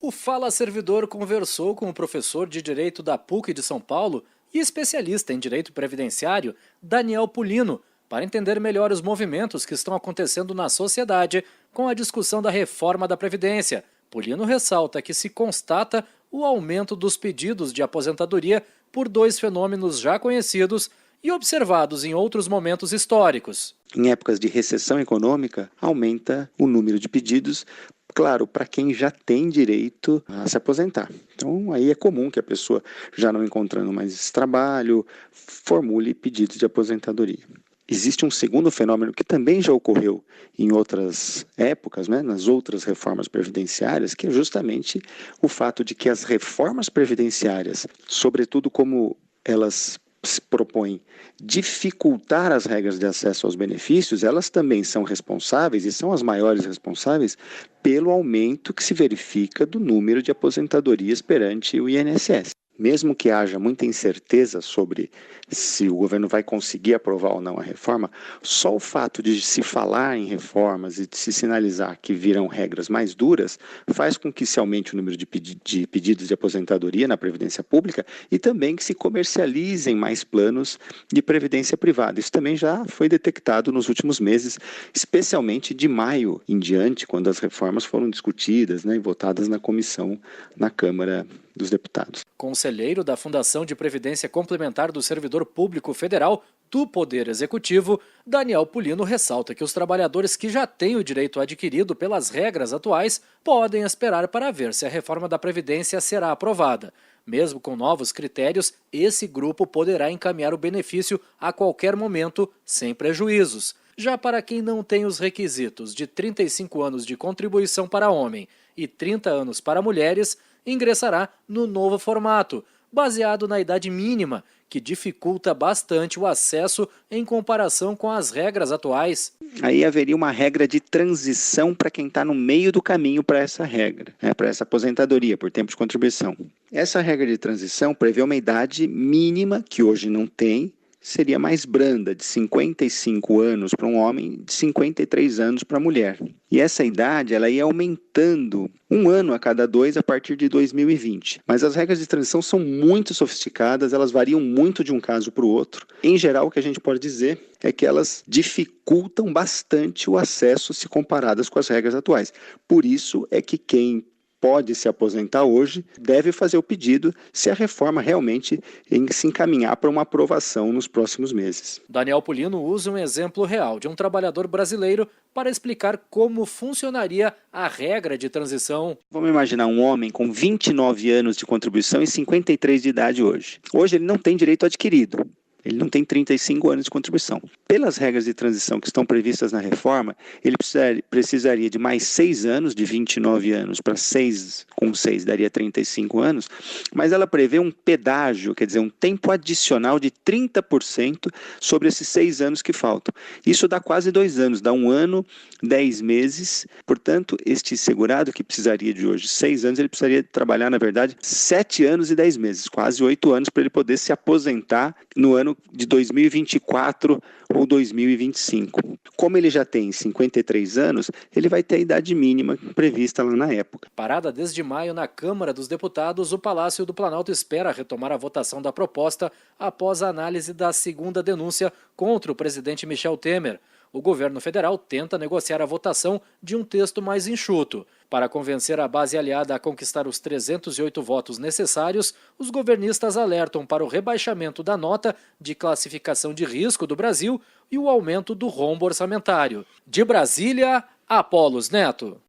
O Fala Servidor conversou com o professor de Direito da PUC de São Paulo e especialista em Direito Previdenciário, Daniel Pulino, para entender melhor os movimentos que estão acontecendo na sociedade com a discussão da reforma da Previdência. Pulino ressalta que se constata o aumento dos pedidos de aposentadoria por dois fenômenos já conhecidos e observados em outros momentos históricos. Em épocas de recessão econômica, aumenta o número de pedidos, claro, para quem já tem direito a se aposentar. Então, aí é comum que a pessoa, já não encontrando mais esse trabalho, formule pedidos de aposentadoria. Existe um segundo fenômeno que também já ocorreu em outras épocas, nas outras reformas previdenciárias, que é justamente o fato de que as reformas previdenciárias, sobretudo como elas se propõem dificultar as regras de acesso aos benefícios, elas também são responsáveis, e são as maiores responsáveis, pelo aumento que se verifica do número de aposentadorias perante o INSS. Mesmo que haja muita incerteza sobre se o governo vai conseguir aprovar ou não a reforma, só o fato de se falar em reformas e de se sinalizar que virão regras mais duras faz com que se aumente o número de pedidos de aposentadoria na Previdência Pública e também que se comercializem mais planos de previdência privada. Isso também já foi detectado nos últimos meses, especialmente de maio em diante, quando as reformas foram discutidas e votadas na comissão na Câmara dos Deputados. Conselheiro da Fundação de Previdência Complementar do Servidor Público Federal do Poder Executivo, Daniel Pulino ressalta que os trabalhadores que já têm o direito adquirido pelas regras atuais podem esperar para ver se a reforma da Previdência será aprovada. Mesmo com novos critérios, esse grupo poderá encaminhar o benefício a qualquer momento, sem prejuízos. Já para quem não tem os requisitos de 35 anos de contribuição para homem e 30 anos para mulheres, ingressará no novo formato, baseado na idade mínima, que dificulta bastante o acesso em comparação com as regras atuais. Aí haveria uma regra de transição para quem está no meio do caminho para essa regra, para essa aposentadoria por tempo de contribuição. Essa regra de transição prevê uma idade mínima, que hoje não tem, seria mais branda, de 55 anos para um homem, de 53 anos para a mulher. E essa idade ela ia aumentando um ano a cada dois a partir de 2020. Mas as regras de transição são muito sofisticadas, elas variam muito de um caso para o outro. Em geral, o que a gente pode dizer é que elas dificultam bastante o acesso se comparadas com as regras atuais. Por isso é que quem pode se aposentar hoje, deve fazer o pedido se a reforma realmente se encaminhar para uma aprovação nos próximos meses. Daniel Pulino usa um exemplo real de um trabalhador brasileiro para explicar como funcionaria a regra de transição. Vamos imaginar um homem com 29 anos de contribuição e 53 de idade hoje. Hoje ele não tem direito adquirido. Ele não tem 35 anos de contribuição. Pelas regras de transição que estão previstas na reforma, ele precisaria de mais 6 anos, de 29 anos para 6, com 6 daria 35 anos, mas ela prevê um pedágio, quer dizer, um tempo adicional de 30% sobre esses 6 anos que faltam. Isso dá quase 2 anos, dá 1 ano, 10 meses. Portanto, este segurado que precisaria de hoje 6 anos, ele precisaria trabalhar, na verdade, 7 anos e 10 meses, quase 8 anos para ele poder se aposentar no ano de 2024 ou 2025. Como ele já tem 53 anos, ele vai ter a idade mínima prevista lá na época. Parada desde maio na Câmara dos Deputados, o Palácio do Planalto espera retomar a votação da proposta após a análise da segunda denúncia contra o presidente Michel Temer. O governo federal tenta negociar a votação de um texto mais enxuto. Para convencer a base aliada a conquistar os 308 votos necessários, os governistas alertam para o rebaixamento da nota de classificação de risco do Brasil e o aumento do rombo orçamentário. De Brasília, Apolos Neto.